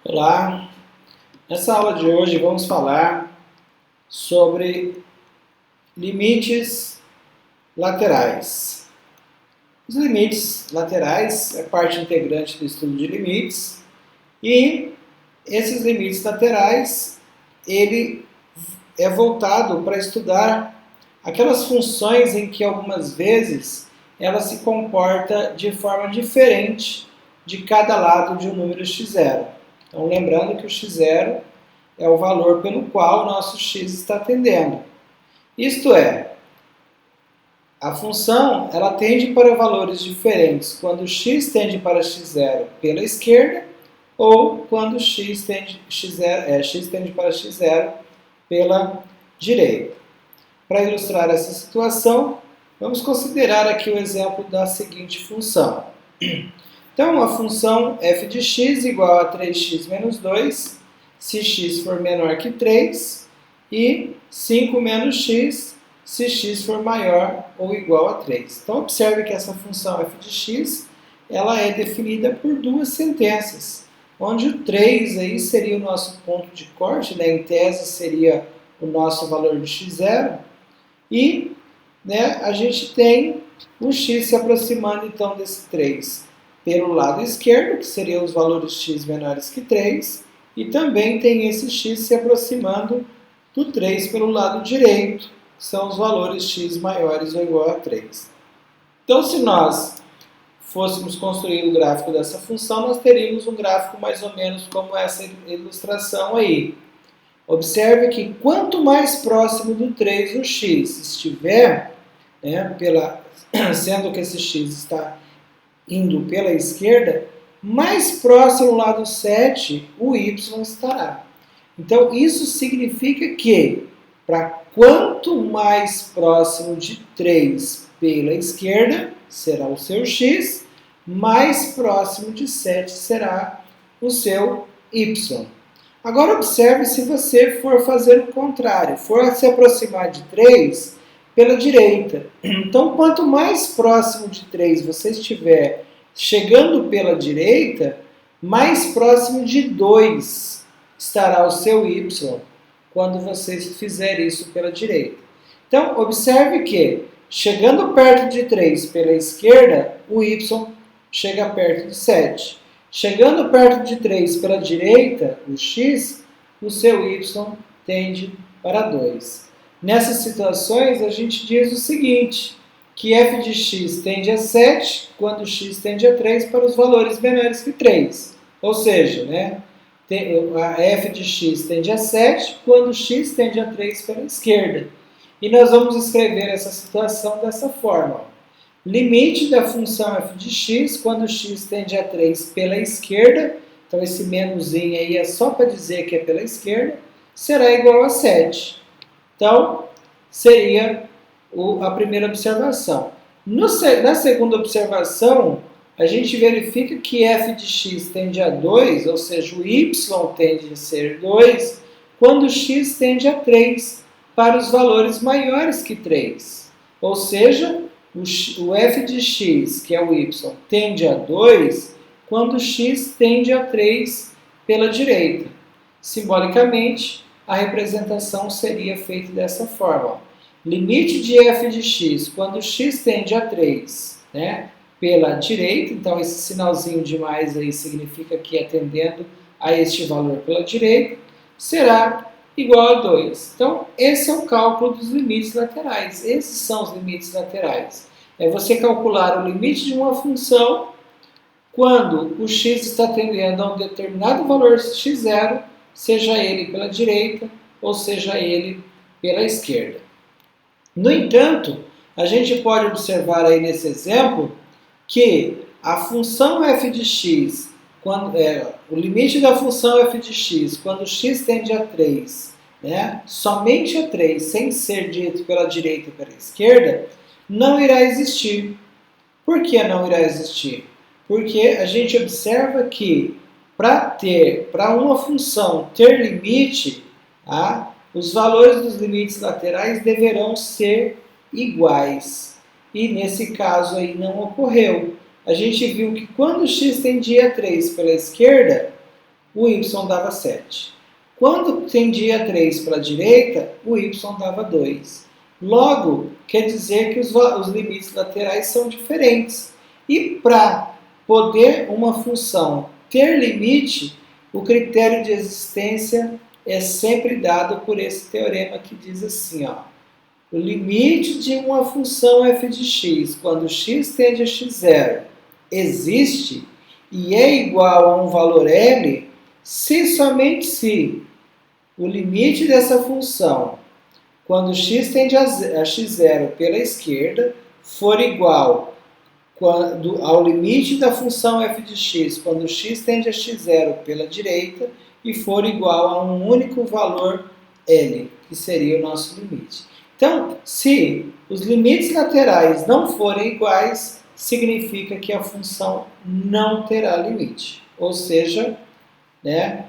Olá, nessa aula de hoje vamos falar sobre limites laterais. Os limites laterais é parte integrante do estudo de limites e esses limites laterais ele é voltado para estudar aquelas funções em que algumas vezes ela se comporta de forma diferente de cada lado de um número x0. Então, lembrando que o x0 é o valor pelo qual o nosso x está tendendo. Isto é, a função ela tende para valores diferentes quando x tende para x0 pela esquerda ou quando x tende para x0 pela direita. Para ilustrar essa situação, vamos considerar aqui o exemplo da seguinte função. Então, a função f de x igual a 3x menos 2, se x for menor que 3, e 5 menos x, se x for maior ou igual a 3. Então, observe que essa função f de x ela é definida por duas sentenças, onde o 3 aí seria o nosso ponto de corte, né? Em tese seria o nosso valor de x0, e a gente tem o x se aproximando então desse 3 pelo lado esquerdo, que seriam os valores x menores que 3, e também tem esse x se aproximando do 3 pelo lado direito, que são os valores x maiores ou igual a 3. Então, se nós fôssemos construir o gráfico dessa função, nós teríamos um gráfico mais ou menos como essa ilustração aí. Observe que quanto mais próximo do 3 o x estiver, sendo que esse x está indo pela esquerda, mais próximo lá do 7 o y estará. Então, isso significa que, para quanto mais próximo de 3 pela esquerda será o seu x, mais próximo de 7 será o seu y. Agora, observe se você for fazer o contrário, for se aproximar de 3 pela direita. Então, quanto mais próximo de 3 você estiver chegando pela direita, mais próximo de 2 estará o seu y quando você fizer isso pela direita. Então, observe que, chegando perto de 3 pela esquerda, o y chega perto de 7. Chegando perto de 3 pela direita, o x, o seu y tende para 2. Nessas situações, a gente diz o seguinte, que f de x tende a 7 quando x tende a 3 para os valores menores que 3. Ou seja, a f de x tende a 7 quando x tende a 3 pela esquerda. E nós vamos escrever essa situação dessa forma. Limite da função f de x quando x tende a 3 pela esquerda, então esse menuzinho aí é só para dizer que é pela esquerda, será igual a 7. Então, seria a primeira observação. Na segunda observação, a gente verifica que f de x tende a 2, ou seja, o y tende a ser 2, quando x tende a 3 para os valores maiores que 3. Ou seja, o f de x, que é o y, tende a 2 quando x tende a 3 pela direita. Simbolicamente, a representação seria feita dessa forma. Limite de f de x quando x tende a 3 pela direita, então esse sinalzinho de mais aí significa que é tendendo a este valor pela direita, será igual a 2. Então, esse é o cálculo dos limites laterais. Esses são os limites laterais. É você calcular o limite de uma função quando o x está tendendo a um determinado valor x0, seja ele pela direita ou seja ele pela esquerda. No entanto, a gente pode observar aí nesse exemplo que a função f de x, o limite da função f de x, quando x tende a 3, somente a 3, sem ser dito pela direita e pela esquerda, não irá existir. Por que não irá existir? Porque a gente observa que para uma função ter limite, os valores dos limites laterais deverão ser iguais. E nesse caso aí não ocorreu. A gente viu que quando x tendia a 3 pela esquerda, o y dava 7. Quando tendia a 3 para a direita, o y dava 2. Logo, quer dizer que os limites laterais são diferentes. E para poder uma função ter limite, o critério de existência é sempre dado por esse teorema que diz assim, ó, o limite de uma função f de x, quando x tende a x0, existe e é igual a um valor L, se somente se o limite dessa função, quando x tende a x0 pela esquerda, for igual ao limite da função f de x, quando x tende a x0 pela direita, e for igual a um único valor L, que seria o nosso limite. Então, se os limites laterais não forem iguais, significa que a função não terá limite. Ou seja, né,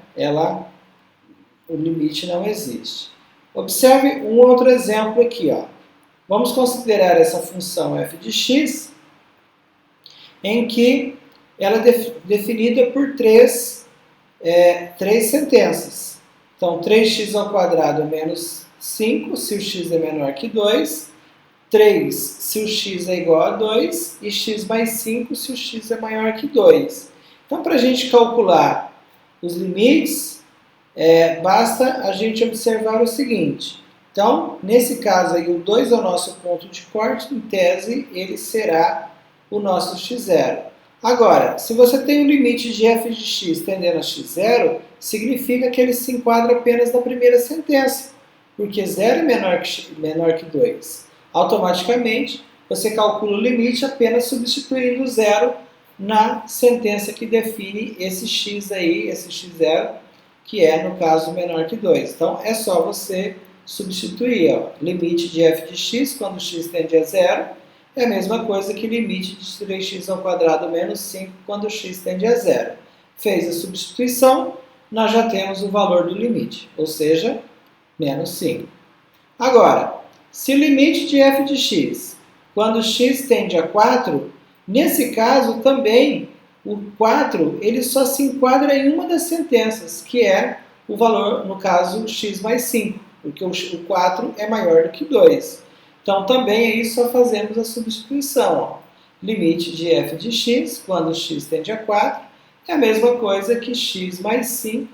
o limite não existe. Observe um outro exemplo aqui. Ó. Vamos considerar essa função f de x, em que ela é definida por três sentenças. Então, 3x ao quadrado menos 5, se o x é menor que 2, 3 se o x é igual a 2 e x mais 5 se o x é maior que 2. Então, para a gente calcular os limites, basta a gente observar o seguinte. Então, nesse caso aí, o 2 é o nosso ponto de corte, em tese, ele será o nosso x0. Agora, se você tem um limite de f de x tendendo a x0, significa que ele se enquadra apenas na primeira sentença, porque 0 é menor que 2. Automaticamente, você calcula o limite apenas substituindo o 0 na sentença que define esse x aí, esse x0, que é, no caso, menor que 2. Então, é só você substituir. Ó, limite de f de x, quando x tende a 0, é a mesma coisa que limite de 3x ao quadrado menos 5, quando x tende a 0. Fez a substituição, nós já temos o valor do limite, ou seja, menos 5. Agora, se o limite de f de x, quando x tende a 4, nesse caso também, o 4 ele só se enquadra em uma das sentenças, que é o valor, no caso, x mais 5, porque o 4 é maior do que 2. Então, também aí só fazemos a substituição. Ó. Limite de f de x, quando x tende a 4, é a mesma coisa que x mais 5,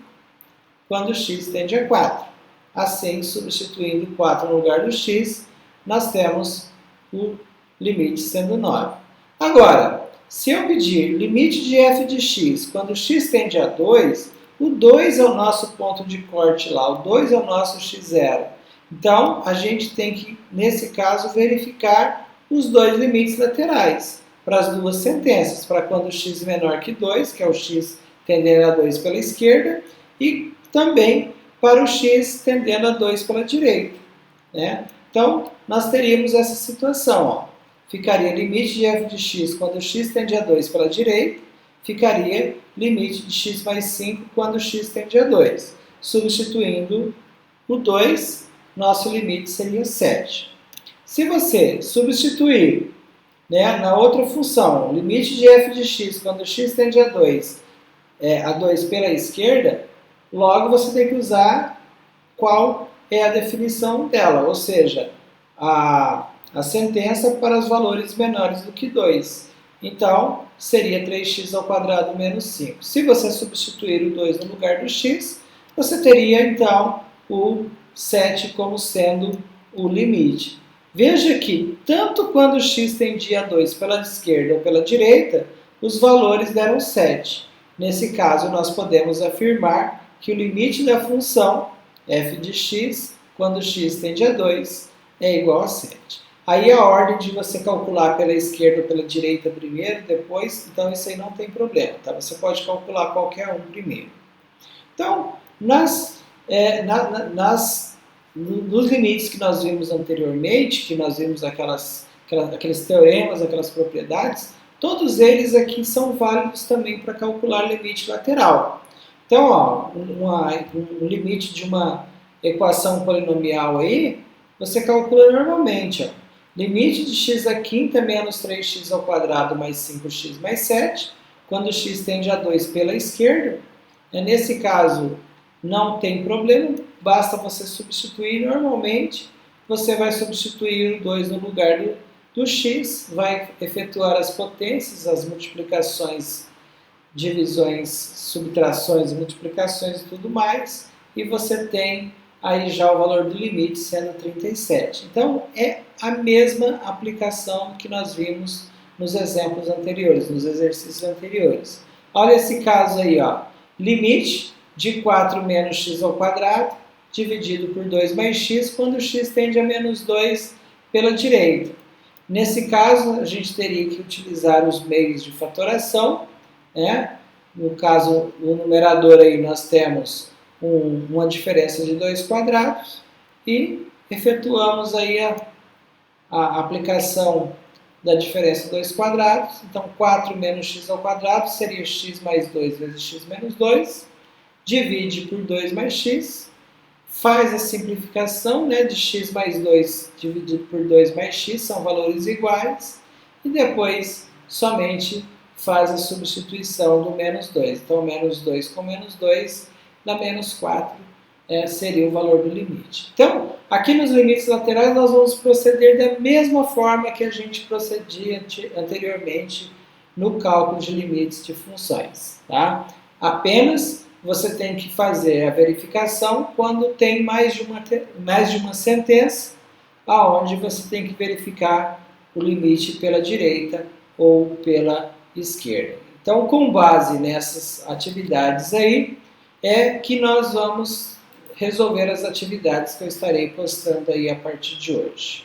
quando x tende a 4. Assim, substituindo 4 no lugar do x, nós temos o limite sendo 9. Agora, se eu pedir limite de f de x, quando x tende a 2, o 2 é o nosso ponto de corte lá, o 2 é o nosso x0. Então, a gente tem que, nesse caso, verificar os dois limites laterais para as duas sentenças, para quando x é menor que 2, que é o x tendendo a 2 pela esquerda, e também para o x tendendo a 2 pela direita. Né? Então, nós teríamos essa situação. Ó. Ficaria limite de f de x quando x tende a 2 pela direita, ficaria limite de x mais 5 quando x tende a 2. Substituindo o 2, nosso limite seria 7. Se você substituir, né, na outra função, limite de f de x quando x tende a 2 pela esquerda, logo você tem que usar qual é a definição dela, ou seja, a sentença para os valores menores do que 2. Então, seria 3x ao quadrado menos 5. Se você substituir o 2 no lugar do x, você teria, então, o 7 como sendo o limite. Veja que, tanto quando x tendia a 2 pela esquerda ou pela direita, os valores deram 7. Nesse caso, nós podemos afirmar que o limite da função f de x, quando x tende a 2, é igual a 7. Aí a ordem de você calcular pela esquerda ou pela direita primeiro, depois, então isso aí não tem problema, tá? Você pode calcular qualquer um primeiro. Então, nos limites que nós vimos anteriormente, que nós vimos aqueles teoremas, aquelas propriedades, todos eles aqui são válidos também para calcular limite lateral. Então, ó, um limite de uma equação polinomial aí, você calcula normalmente. Ó, limite de x à quinta menos 3x ao quadrado mais 5x mais 7, quando x tende a 2 pela esquerda, Nesse caso, não tem problema, basta você substituir. Normalmente, você vai substituir o 2 no lugar do x, vai efetuar as potências, as multiplicações, divisões, subtrações, multiplicações e tudo mais, e você tem aí já o valor do limite sendo 37. Então, é a mesma aplicação que nós vimos nos exemplos anteriores, nos exercícios anteriores. Olha esse caso aí, ó. Limite de 4 menos x ao quadrado dividido por 2 mais x, quando x tende a menos 2 pela direita. Nesse caso, a gente teria que utilizar os meios de fatoração, né? No caso, no numerador aí nós temos uma diferença de 2 quadrados e efetuamos aí a aplicação da diferença de 2 quadrados. Então, 4 menos x ao quadrado seria x mais 2 vezes x menos 2. Divide por 2 mais x. Faz a simplificação, né, de x mais 2 dividido por 2 mais x, são valores iguais. E depois, somente faz a substituição do menos 2. Então, menos 2 com menos 2 dá menos 4, seria o valor do limite. Então, aqui nos limites laterais, nós vamos proceder da mesma forma que a gente procedia anteriormente no cálculo de limites de funções. Tá? Apenas você tem que fazer a verificação quando tem mais de uma sentença, aonde você tem que verificar o limite pela direita ou pela esquerda. Então, com base nessas atividades aí, é que nós vamos resolver as atividades que eu estarei postando aí a partir de hoje.